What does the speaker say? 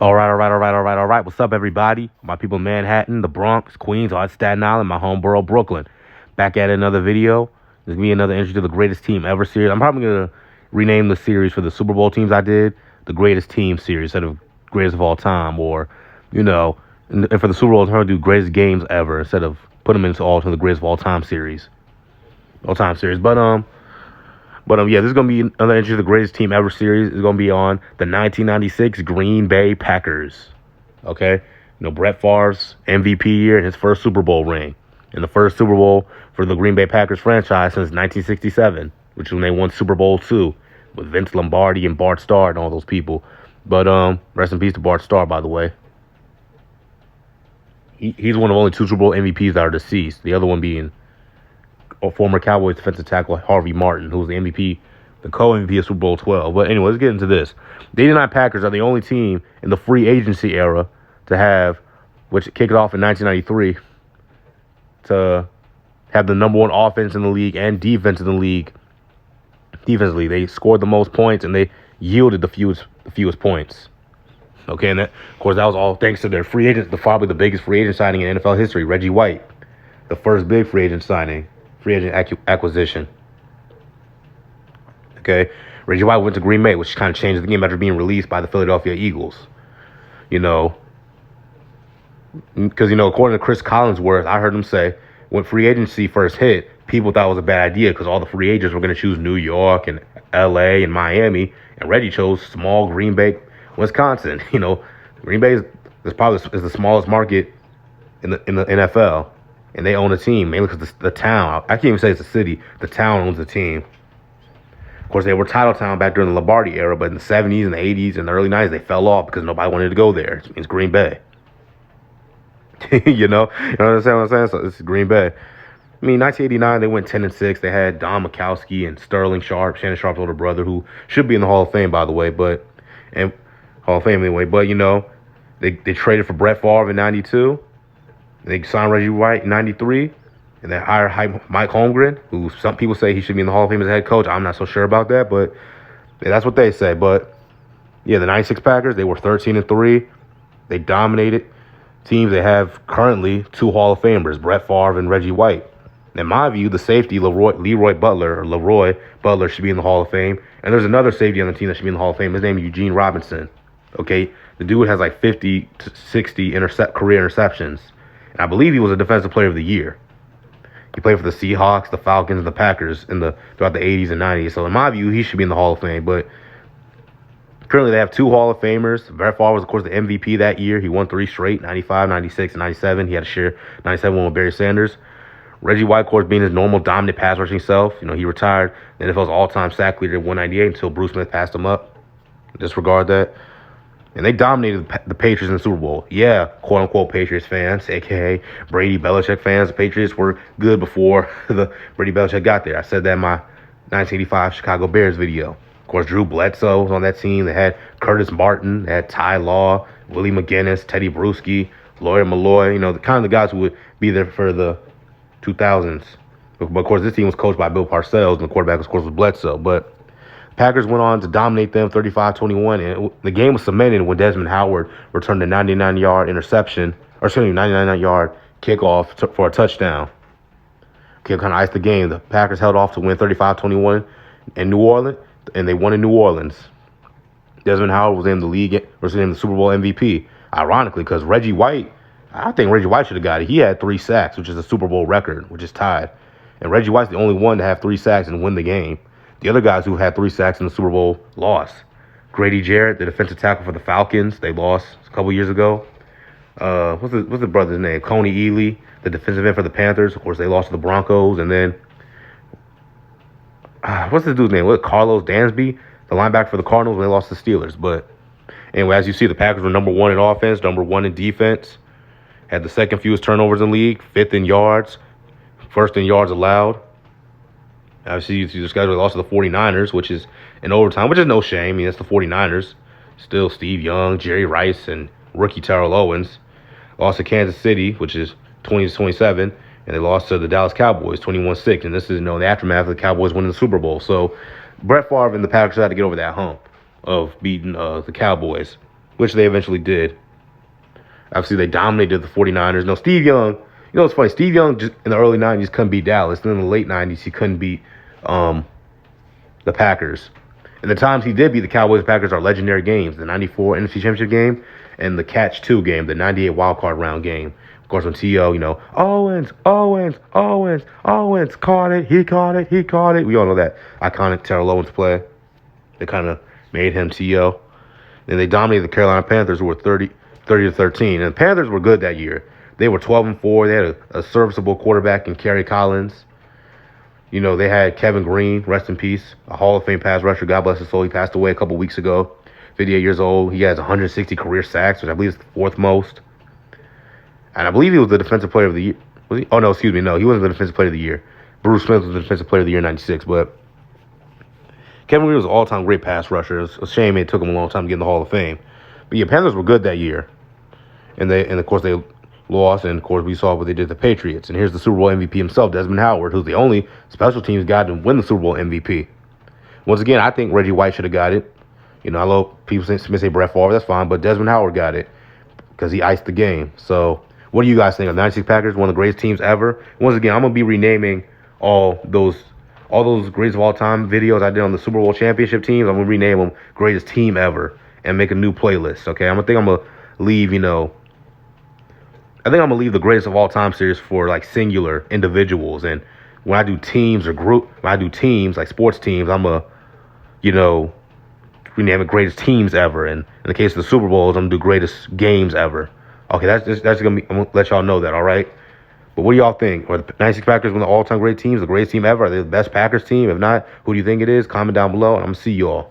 All right. What's up, everybody? My people in Manhattan, the Bronx, Queens, all Staten Island, my home borough, Brooklyn. Back at another video. There's gonna be another entry to the greatest team ever series. I'm probably gonna rename the series for the Super Bowl teams I did the greatest team series instead of greatest of all time, or you know, and for the Super Bowl, I'm gonna do greatest games ever instead of put them into all to the greatest of all time series, yeah, this is gonna be another entry to the greatest team ever series. It's gonna be on the 1996 Green Bay Packers. Okay, Brett Favre's MVP year and his first Super Bowl ring, and the first Super Bowl for the Green Bay Packers franchise since 1967, which is when they won Super Bowl II with Vince Lombardi and Bart Starr and all those people. But rest in peace to Bart Starr, by the way. He's one of only two Super Bowl MVPs that are deceased. The other one being former Cowboys defensive tackle Harvey Martin, who was the MVP, the co-MVP of Super Bowl 12. But anyway, let's get into this. The 89 Packers are the only team in the free agency era to have, which kicked off in 1993, to have the number one offense in the league and defense in the league. Defensively, they scored the most points and they yielded the fewest points. Okay, and that, of course, that was all thanks to their free agents, probably the biggest free agent signing in NFL history, Reggie White, the first big free agent acquisition. Okay, Reggie White went to Green Bay, which kind of changed the game after being released by the Philadelphia Eagles. Because according to Chris Collinsworth, I heard him say when free agency first hit, people thought it was a bad idea because all the free agents were going to choose New York and L.A. and Miami, and Reggie chose small Green Bay, Wisconsin. Green Bay is the smallest market in the NFL. And they own a team, mainly because the town, I can't even say it's a city, the town owns the team. Of course, they were title town back during the Lombardi era, but in the 70s and the 80s and the early 90s, they fell off because nobody wanted to go there. It means Green Bay. You understand what I'm saying? So this is Green Bay. 1989, they went 10-6. They had Don Majkowski and Sterling Sharp, Shannon Sharp's older brother, who should be in the Hall of Fame, by the way, but they traded for Brett Favre in 92. They signed Reggie White in 93, and they hired Mike Holmgren, who some people say he should be in the Hall of Fame as a head coach. I'm not so sure about that, but yeah, that's what they say. But yeah, the 96 Packers, they were 13-3. They dominated teams. They have currently two Hall of Famers, Brett Favre and Reggie White. In my view, the safety, Leroy Butler should be in the Hall of Fame. And there's another safety on the team that should be in the Hall of Fame. His name is Eugene Robinson. Okay, the dude has like 50 to 60 career interceptions. And I believe he was a defensive player of the year. He played for the Seahawks, the Falcons, and the Packers throughout the 80s and 90s. So in my view, he should be in the Hall of Fame. But currently they have two Hall of Famers. Brett Favre was, of course, the MVP that year. He won 3 straight, 95, 96, and 97. He had a share 97 one with Barry Sanders. Reggie White, of course, being his normal dominant pass rushing self. He retired the NFL's all-time sack leader at 198 until Bruce Smith passed him up. Disregard that. And they dominated the Patriots in the Super Bowl. Yeah, quote-unquote Patriots fans, a.k.a. Brady Belichick fans. The Patriots were good before the Brady Belichick got there. I said that in my 1985 Chicago Bears video. Of course, Drew Bledsoe was on that team. They had Curtis Martin. They had Ty Law, Willie McGinnis, Teddy Bruschi, Lawyer Malloy. The kind of the guys who would be there for the 2000s. But, of course, this team was coached by Bill Parcells, and the quarterback, of course, was Bledsoe. But Packers went on to dominate them 35-21, and the game was cemented when Desmond Howard returned a 99-yard kickoff for a touchdown. Okay, kind of iced the game. The Packers held off to win 35-21 in New Orleans, and they won in New Orleans. Desmond Howard was named the Super Bowl MVP, ironically, because I think Reggie White should have got it. He had 3 sacks, which is a Super Bowl record, which is tied. And Reggie White's the only one to have 3 sacks and win the game. The other guys who had 3 sacks in the Super Bowl lost. Grady Jarrett, the defensive tackle for the Falcons, they lost a couple years ago. What's the brother's name? Coney Ely, the defensive end for the Panthers. Of course, they lost to the Broncos. And then, what's this dude's name? Carlos Dansby, the linebacker for the Cardinals, when they lost to the Steelers. But anyway, as you see, the Packers were number 1 in offense, number 1 in defense. Had the second fewest turnovers in the league, 5th in yards, 1st in yards allowed. Obviously, you see this guy lost to the 49ers, which is in overtime, which is no shame. That's the 49ers. Still Steve Young, Jerry Rice, and rookie Terrell Owens. Lost to Kansas City, which is 20-27, and they lost to the Dallas Cowboys, 21-6. And this is, the aftermath of the Cowboys winning the Super Bowl. So Brett Favre and the Packers had to get over that hump of beating the Cowboys. which they eventually did. Obviously, they dominated the 49ers. No, Steve Young, what's funny? Steve Young just in the early 90s couldn't beat Dallas. Then in the late 90s, he couldn't beat the Packers. And the times he did beat the Cowboys and Packers are legendary games. The 94 NFC Championship game and the Catch 2 game, the 98 wildcard round game. Of course, when T.O., Owens, caught it, he caught it. We all know that iconic Terrell Owens play. They kind of made him T.O. Then they dominated the Carolina Panthers, who were 30-13. And the Panthers were good that year. They were 12-4. They had a serviceable quarterback in Kerry Collins. They had Kevin Green, rest in peace, a Hall of Fame pass rusher. God bless his soul. He passed away a couple weeks ago, 58 years old. He has 160 career sacks, which I believe is the fourth most. And I believe he was the defensive player of the year. Was he? Oh, no, excuse me. No, he wasn't the defensive player of the year. Bruce Smith was the defensive player of the year in 96. But Kevin Green was an all-time great pass rusher. It's a shame it took him a long time to get in the Hall of Fame. But yeah, Panthers were good that year. And of course, they lost. And, of course, we saw what they did to the Patriots. And here's the Super Bowl MVP himself, Desmond Howard, who's the only special teams guy to win the Super Bowl MVP. Once again, I think Reggie White should have got it. I know people say Brett Favre. That's fine. But Desmond Howard got it because he iced the game. So what do you guys think? Of 96 Packers, one of the greatest teams ever? Once again, I'm going to be renaming all those greatest of all time videos I did on the Super Bowl championship teams. I'm going to rename them greatest team ever and make a new playlist, okay? I'm going to leave, I think I'm going to leave the greatest of all time series for like singular individuals. And when I do teams like sports teams, I'm going to, rename it greatest teams ever. And in the case of the Super Bowls, I'm going to do greatest games ever. Okay, that's going to be, I'm going to let y'all know that, all right? But what do y'all think? Are the 96 Packers one of the all-time great teams, the greatest team ever? Are they the best Packers team? If not, who do you think it is? Comment down below, and I'm going to see y'all.